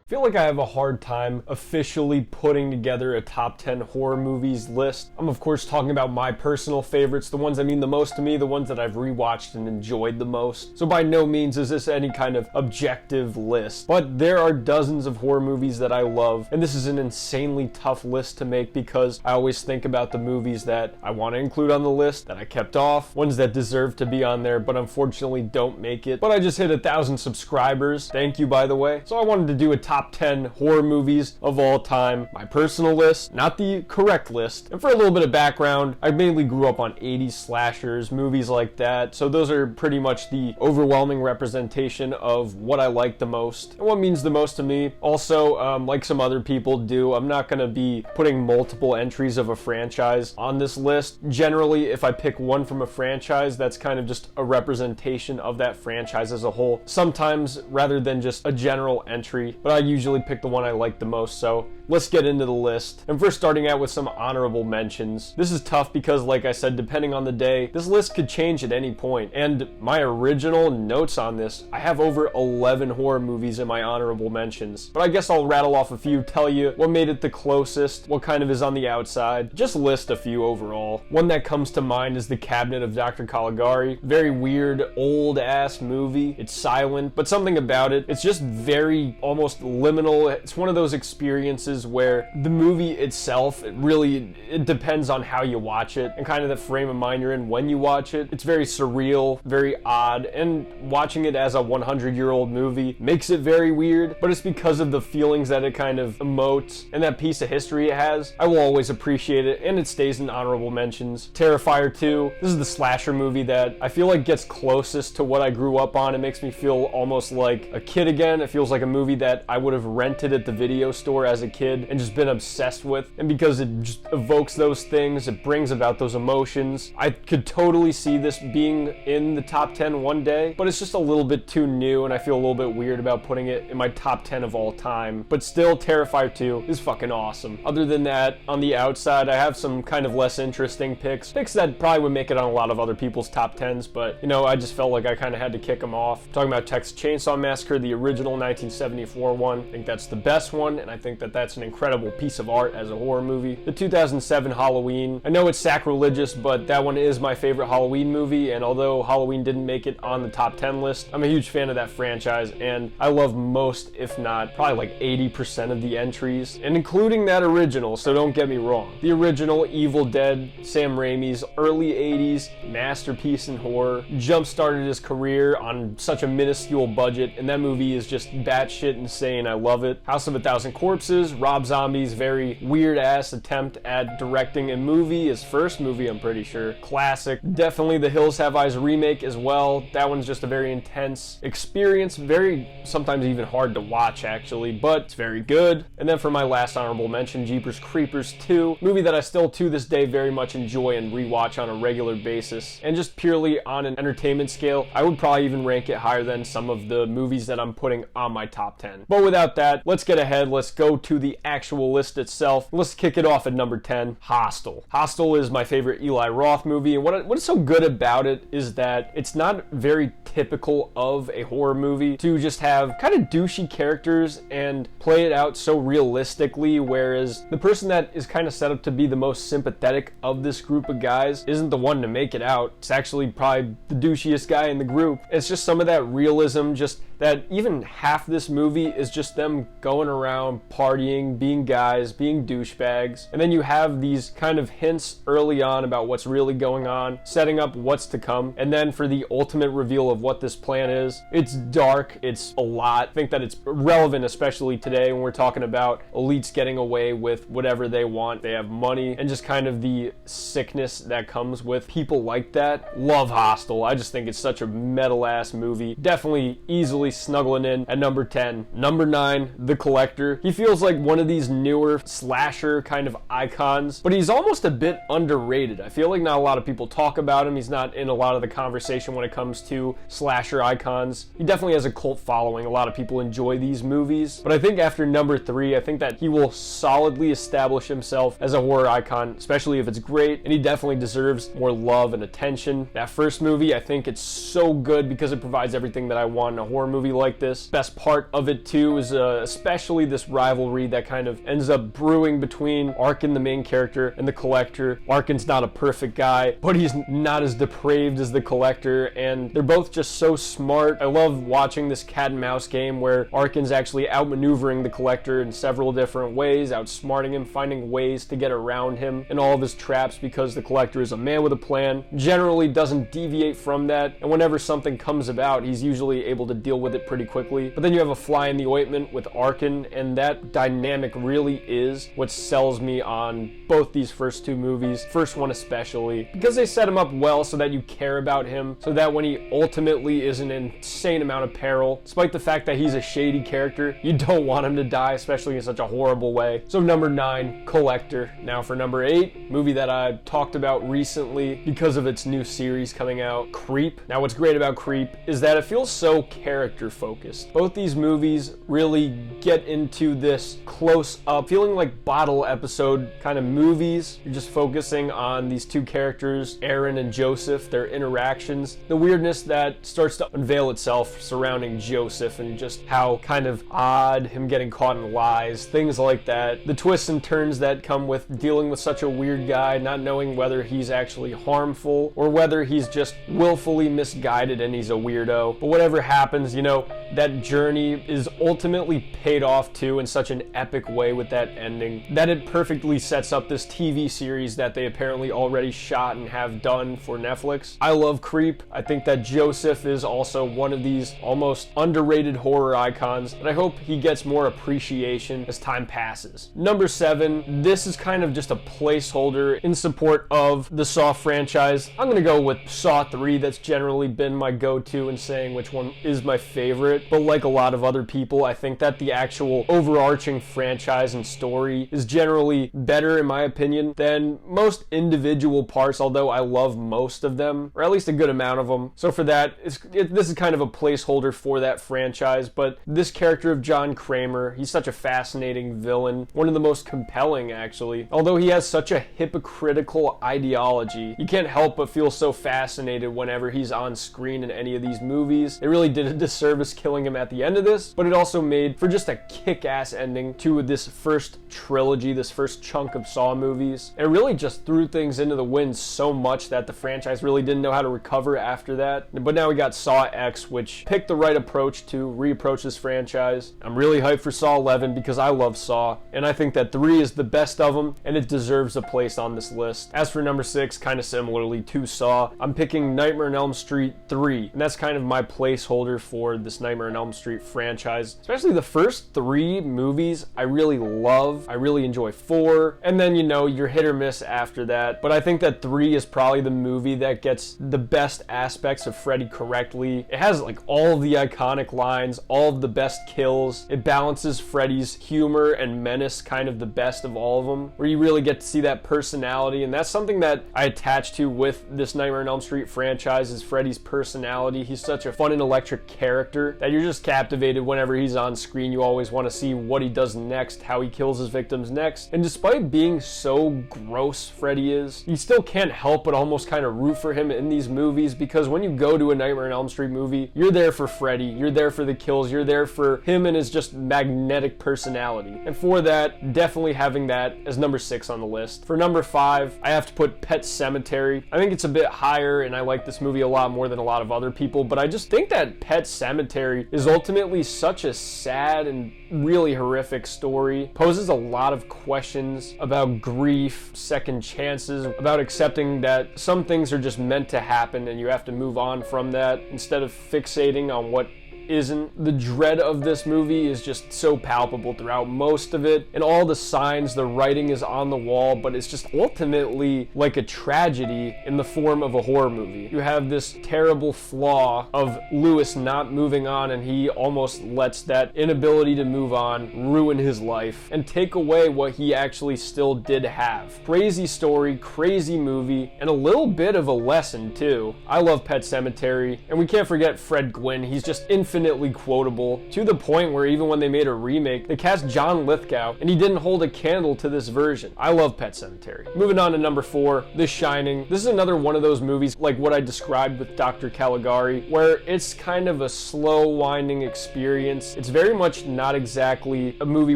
I feel like I have a hard time officially putting together a top 10 horror movies list. I'm of course talking about my personal favorites, the ones that mean the most to me, the ones that I've rewatched and enjoyed the most. So by no means is this any kind of objective list, but there are dozens of horror movies that I love, and this is an insanely tough list to make because I always think about the movies that I want to include on the list, that I kept off, ones that deserve to be on there but unfortunately don't make it. But I just hit 1,000 subscribers, thank you by the way, so I wanted to do a top 10 horror movies of all time, my personal list, not the correct list. And for a little bit of background, I mainly grew up on 80s slashers, movies like that, so those are pretty much the overwhelming representation of what I like the most and what means the most to me. Also, like some other people do, I'm not going to be putting multiple entries of a franchise on this list. Generally, if I pick one from a franchise, that's kind of just a representation of that franchise as a whole, sometimes rather than just a general entry, but I usually pick the one I like the most. So let's get into the list. And first, starting out with some honorable mentions. This is tough because, like I said, depending on the day, this list could change at any point. And my original notes on this, I have over 11 horror movies in my honorable mentions. But I guess I'll rattle off a few, tell you what made it the closest, what kind of is on the outside, just list a few overall. One that comes to mind is The Cabinet of Dr. Caligari. Very weird, old-ass movie. It's silent, but something about it, it's just very almost liminal. It's one of those experiences where the movie itself, it depends on how you watch it and kind of the frame of mind you're in when you watch it. It's very surreal, very odd, and watching it as a 100-year-old movie makes it very weird, but it's because of the feelings that it kind of emotes and that piece of history it has. I will always appreciate it, and it stays in honorable mentions. Terrifier 2, this is the slasher movie that I feel like gets closest to what I grew up on. It makes me feel almost like a kid again. It feels like a movie that I would have rented at the video store as a kid and just been obsessed with, and because it just evokes those things, it brings about those emotions. I could totally see this being in the top 10 one day, but it's just a little bit too new and I feel a little bit weird about putting it in my top 10 of all time. But still, Terrifier 2 is fucking awesome. Other than that, on the outside, I have some kind of less interesting picks that probably would make it on a lot of other people's top 10s, but you know, I just felt like I kind of had to kick them off. Talking about Texas Chainsaw Massacre, the original 1974 one, I think that's the best one, and I think that that's an incredible piece of art as a horror movie. The 2007 Halloween, I know it's sacrilegious, but that one is my favorite Halloween movie, and although Halloween didn't make it on the top 10 list, I'm a huge fan of that franchise, and I love most, if not probably like 80% of the entries, and including that original, so don't get me wrong. The original Evil Dead, Sam Raimi's early 80s masterpiece in horror, jump-started his career on such a minuscule budget, and that movie is just batshit insane. I love it. House of a Thousand Corpses, Rob Zombie's very weird-ass attempt at directing a movie, his first movie, I'm pretty sure. Classic. Definitely The Hills Have Eyes remake as well. That one's just a very intense experience, very sometimes even hard to watch actually, but it's very good. And then for my last honorable mention, Jeepers Creepers 2, movie that I still to this day very much enjoy and rewatch on a regular basis. And just purely on an entertainment scale, I would probably even rank it higher than some of the movies that I'm putting on my top 10. But without that, let's get ahead. Let's go to the actual list itself. Let's kick it off at number 10, Hostel. Hostel is my favorite Eli Roth movie, and what is so good about it is that it's not very typical of a horror movie to just have kind of douchey characters and play it out so realistically, whereas the person that is kind of set up to be the most sympathetic of this group of guys isn't the one to make it out. It's actually probably the douchiest guy in the group. It's just some of that realism, just that even half this movie is just them going around partying, being guys, being douchebags, and then you have these kind of hints early on about what's really going on, setting up what's to come, and then for the ultimate reveal of what this plan is, it's dark, it's a lot. I think that it's relevant especially today when we're talking about elites getting away with whatever they want. They have money, and just kind of the sickness that comes with people like that. Love Hostel. I just think it's such a metal-ass movie. Definitely easily snuggling in at number 10. Number 9, The Collector. He feels like one of these newer slasher kind of icons, but he's almost a bit underrated. I feel like not a lot of people talk about him. He's not in a lot of the conversation when it comes to slasher icons. He definitely has a cult following. A lot of people enjoy these movies, but I think after number 3, I think that he will solidly establish himself as a horror icon, especially if it's great, and he definitely deserves more love and attention. That first movie, I think it's so good because it provides everything that I want in a horror movie. movie like this. Best part of it too is especially this rivalry that kind of ends up brewing between Arkin, the main character, and the Collector. Arkin's not a perfect guy, but he's not as depraved as the Collector, and they're both just so smart. I love watching this cat and mouse game where Arkin's actually outmaneuvering the Collector in several different ways, outsmarting him, finding ways to get around him and all of his traps, because the Collector is a man with a plan, generally doesn't deviate from that, and whenever something comes about, he's usually able to deal with it pretty quickly. But then you have a fly in the ointment with Arkin, and that dynamic really is what sells me on both these first two movies, first one especially, because they set him up well so that you care about him, so that when he ultimately is in an insane amount of peril, despite the fact that he's a shady character, you don't want him to die, especially in such a horrible way. So number 9, Collector. Now for number 8, movie that I talked about recently because of its new series coming out, Creep. Now what's great about Creep is that it feels so character focused. Both these movies really get into this close up, feeling like bottle episode kind of movies. You're just focusing on these two characters, Aaron and Joseph, their interactions, the weirdness that starts to unveil itself surrounding Joseph, and just how kind of odd him getting caught in lies, things like that. The twists and turns that come with dealing with such a weird guy, not knowing whether he's actually harmful or whether he's just willfully misguided and he's a weirdo. But whatever happens, you know, that journey is ultimately paid off too in such an epic way with that ending that it perfectly sets up this TV series that they apparently already shot and have done for Netflix. I love Creep. I think that Joseph is also one of these almost underrated horror icons, but I hope he gets more appreciation as time passes. Number 7, this is kind of just a placeholder in support of the Saw franchise. I'm gonna go with Saw 3. That's generally been my go-to in saying which one is my favorite, but like a lot of other people, I think that the actual overarching franchise and story is generally better, in my opinion, than most individual parts, although I love most of them, or at least a good amount of them. So for that, this is kind of a placeholder for that franchise, but this character of John Kramer, he's such a fascinating villain, one of the most compelling actually. Although he has such a hypocritical ideology, you can't help but feel so fascinated whenever he's on screen in any of these movies. It really did a disservice killing him at the end of this, but it also made for just a kick-ass ending to this first trilogy, this first chunk of Saw movies. It really just threw things into the wind so much that the franchise really didn't know how to recover after that. But now we got Saw X, which picked the right approach to reapproach this franchise. I'm really hyped for Saw 11 because I love Saw, and I think that 3 is the best of them, and it deserves a place on this list. As for number 6, kind of similarly to Saw, I'm picking Nightmare on Elm Street 3, and that's kind of my placeholder for this Nightmare on Elm Street franchise. Especially the first 3 movies I really love. I really enjoy 4, and then, you know, you're hit or miss after that, but I think that 3 is probably the movie that gets the best aspects of Freddy correctly. It has like all of the iconic lines, all of the best kills. It balances Freddy's humor and menace kind of the best of all of them, where you really get to see that personality, and that's something that I attach to with this Nightmare on Elm Street franchise is Freddy's personality. He's such a fun and electric character that you're just captivated whenever he's on screen. You always want to see what he does next, how he kills his victims next, and despite being so gross Freddy is, you still can't help but almost kind of root for him in these movies, because when you go to a Nightmare on Elm Street movie, you're there for Freddy, you're there for the kills, you're there for him and his just magnetic personality. And for that, definitely having that as number 6 on the list. For number 5, I have to put Pet Sematary. I think it's a bit higher, and I like this movie a lot more than a lot of other people, but I just think that Pet Sematary is ultimately such a sad and really horrific story. Poses a lot of questions about grief, second chances, about accepting that some things are just meant to happen and you have to move on from that instead of fixating on what isn't. The dread of this movie is just so palpable throughout most of it, and all the signs, the writing is on the wall, but it's just ultimately like a tragedy in the form of a horror movie. You have this terrible flaw of Lewis not moving on, and he almost lets that inability to move on ruin his life and take away what he actually still did have. Crazy story, crazy movie, and a little bit of a lesson too. I love Pet Sematary, and we can't forget Fred Gwynne. He's just infinite infinitely quotable, to the point where even when they made a remake, they cast John Lithgow, and he didn't hold a candle to this version. I love Pet Sematary. Moving on to number 4, The Shining. This is another one of those movies like what I described with Dr. Caligari, where it's kind of a slow winding experience. It's very much not exactly a movie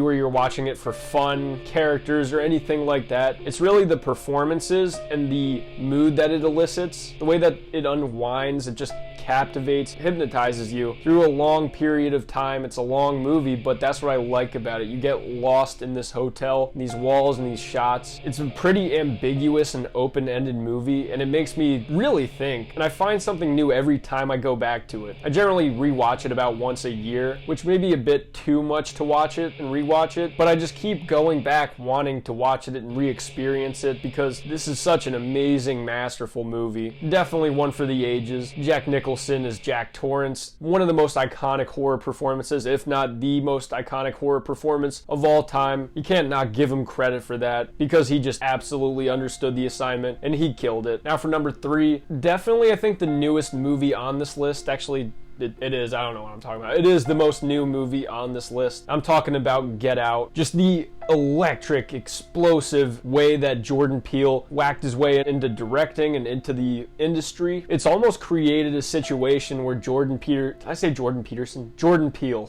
where you're watching it for fun, characters, or anything like that. It's really the performances and the mood that it elicits, the way that it unwinds, it just captivates, hypnotizes you through a long period of time. It's a long movie, but that's what I like about it. You get lost in this hotel, these walls and these shots. It's a pretty ambiguous and open-ended movie, and it makes me really think, and I find something new every time I go back to it. I generally rewatch it about once a year, which may be a bit too much to watch it and rewatch it, but I just keep going back wanting to watch it and re-experience it because this is such an amazing, masterful movie. Definitely one for the ages. Jack Nicholson as Jack Torrance, one of the most iconic horror performances, if not the most iconic horror performance of all time. You can't not give him credit for that because he just absolutely understood the assignment and he killed it. Now for number 3, definitely I think the newest movie on this list, actually it is, I don't know what I'm talking about. It is the most new movie on this list. I'm talking about Get Out. Just the electric, explosive way that Jordan Peele whacked his way into directing and into the industry. It's almost created a situation where Jordan Peele.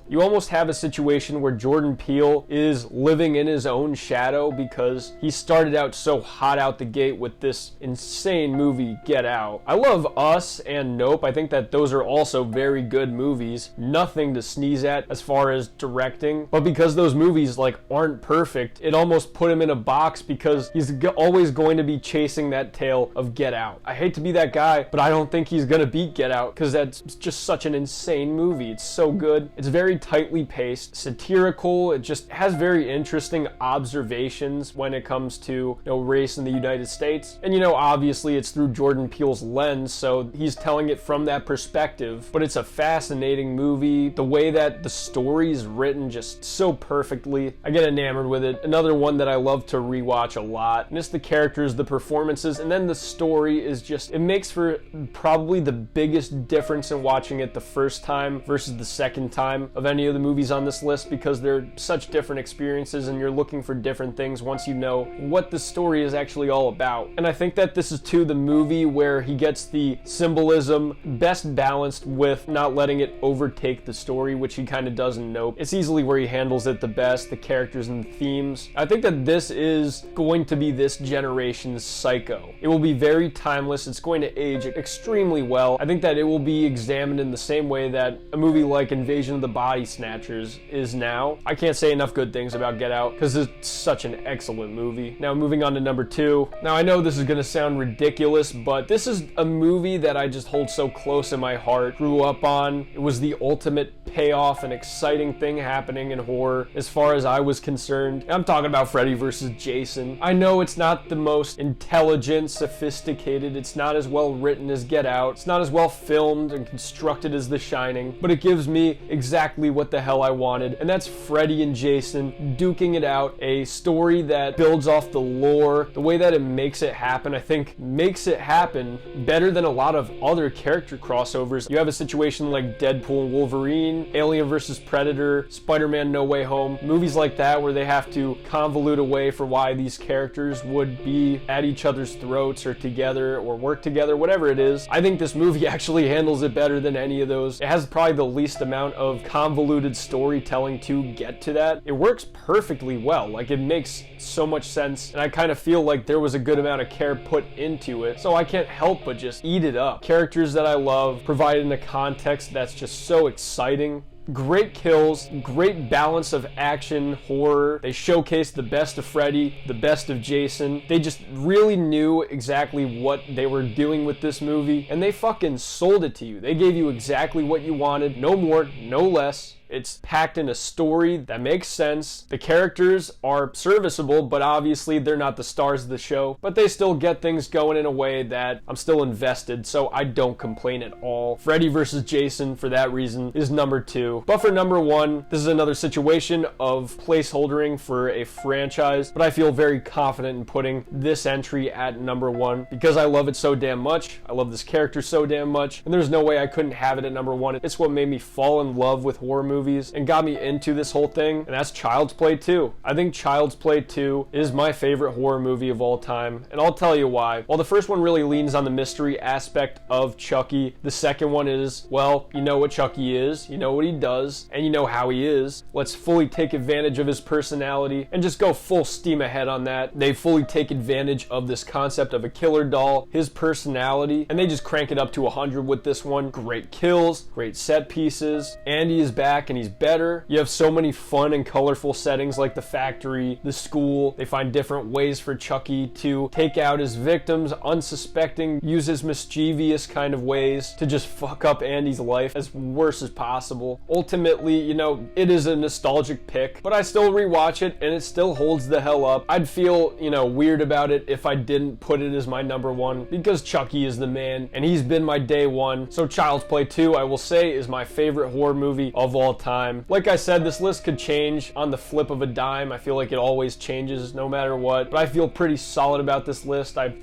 You almost have a situation where Jordan Peele is living in his own shadow because he started out so hot out the gate with this insane movie, Get Out. I love Us and Nope. I think that those are also very good movies. Nothing to sneeze at as far as directing, but because those movies aren't perfect, it almost put him in a box because he's always going to be chasing that tail of Get Out. I hate to be that guy, but I don't think he's gonna beat Get Out because that's just such an insane movie. It's so good. It's very tightly paced, satirical. It just has very interesting observations when it comes to race in the United States. And obviously it's through Jordan Peele's lens, so he's telling it from that perspective. But it's a fascinating movie. The way that the story is written just so perfectly. I get enamored with it. Another one that I love to rewatch a lot. And it's the characters, the performances, and then the story is just, it makes for probably the biggest difference in watching it the first time versus the second time of any of the movies on this list because they're such different experiences and you're looking for different things once you know what the story is actually all about. And I think that this is too the movie where he gets the symbolism best balanced with not letting it overtake the story, which he kind of does in Nope. It's easily where he handles it the best, the characters and the themes. I think that this is going to be this generation's Psycho. It will be very timeless. It's going to age extremely well. I think that it will be examined in the same way that a movie like Invasion of the Body Snatchers is now. I can't say enough good things about Get Out because it's such an excellent movie. Now moving on to number 2. Now I know this is going to sound ridiculous, but this is a movie that I just hold so close in my heart, grew up on. It was the ultimate payoff and exciting thing happening in horror as far as I was concerned. I'm talking about Freddy vs. Jason. I know it's not the most intelligent, sophisticated, it's not as well written as Get Out, it's not as well filmed and constructed as The Shining, but it gives me exactly what the hell I wanted, and that's Freddy and Jason duking it out, a story that builds off the lore, the way that it makes it happen, I think makes it happen better than a lot of other character crossovers. You have a situation like Deadpool and Wolverine, Alien vs. Predator, Spider-Man No Way Home, movies like that where they have to convolute a way for why these characters would be at each other's throats or together or work together, whatever it is. I think this movie actually handles it better than any of those. It has probably the least amount of convoluted storytelling to get to that. It works perfectly well. It makes so much sense, and I kind of feel like there was a good amount of care put into it, so I can't help but just eat it up. Characters that I love, provided in a context that's just so exciting. Great kills, great balance of action, horror. They showcased the best of Freddy, the best of Jason. They just really knew exactly what they were doing with this movie, and they fucking sold it to you. They gave you exactly what you wanted, no more, no less. It's packed in a story that makes sense. The characters are serviceable, but obviously they're not the stars of the show, but they still get things going in a way that I'm still invested, so I don't complain at all. Freddy vs. Jason, for that reason, is number 2. But for number 1, this is another situation of placeholdering for a franchise, but I feel very confident in putting this entry at number 1 because I love it so damn much. I love this character so damn much, and there's no way I couldn't have it at number 1. It's what made me fall in love with horror movies and got me into this whole thing, and that's Child's Play 2. I think Child's Play 2 is my favorite horror movie of all time, and I'll tell you why. While the first one really leans on the mystery aspect of Chucky, the second one is, well, you know what Chucky is, you know what he does, and you know how he is. Let's fully take advantage of his personality and just go full steam ahead on that. They fully take advantage of this concept of a killer doll, his personality, and they just crank it up to 100 with this one. Great kills, great set pieces. Andy is back and he's better. You have so many fun and colorful settings like the factory, the school. They find different ways for Chucky to take out his victims, unsuspecting, use his mischievous kind of ways to just fuck up Andy's life as worse as possible. Ultimately, you know, it is a nostalgic pick, but I still rewatch it and it still holds the hell up. I'd feel, you know, weird about it if I didn't put it as my number 1 because Chucky is the man and he's been my day 1. So Child's Play 2, I will say, is my favorite horror movie of all time. Like I said, this list could change on the flip of a dime. I feel like it always changes no matter what, but I feel pretty solid about this list. I've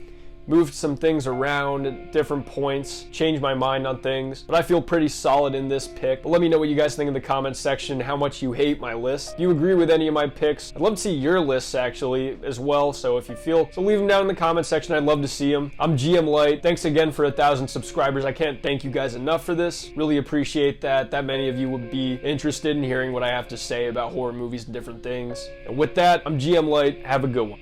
moved some things around at different points, changed my mind on things, but I feel pretty solid in this pick. But let me know what you guys think in the comments section, how much you hate my list. Do you agree with any of my picks? I'd love to see your lists actually as well, so if you feel, so leave them down in the comment section. I'd love to see them. I'm GM Light. Thanks again for 1,000 subscribers. I can't thank you guys enough for this. Really appreciate that many of you would be interested in hearing what I have to say about horror movies and different things. And with that, I'm GM Light. Have a good one.